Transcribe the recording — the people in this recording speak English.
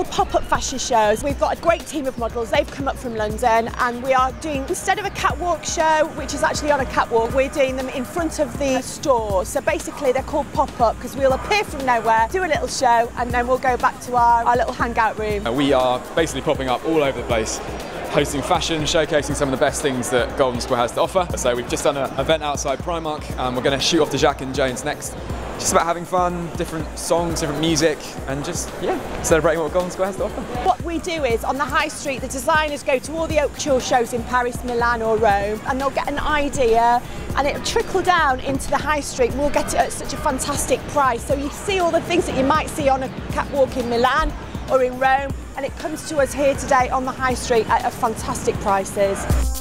little pop-up fashion shows. We've got a great team of models. They've come up from London, and we are doing, instead of a catwalk show, which is actually on a catwalk, we're doing them in front of the store. So basically they're called pop-up because we'll appear from nowhere, do a little show, and then we'll go back to our little hangout room. We are basically popping up all over the place, hosting fashion, showcasing some of the best things that Golden Square has to offer. So we've just done an event outside Primark, and we're going to shoot off to Jack and Jones next. Just about having fun, different songs, different music, and just, yeah, celebrating what Golden Square has to offer. What we do is, on the high street, the designers go to all the haute couture shows in Paris, Milan or Rome, and they'll get an idea, and it'll trickle down into the high street. We'll get it at such a fantastic price. So you see all the things that you might see on a catwalk in Milan or in Rome, and it comes to us here today on the high street at fantastic prices.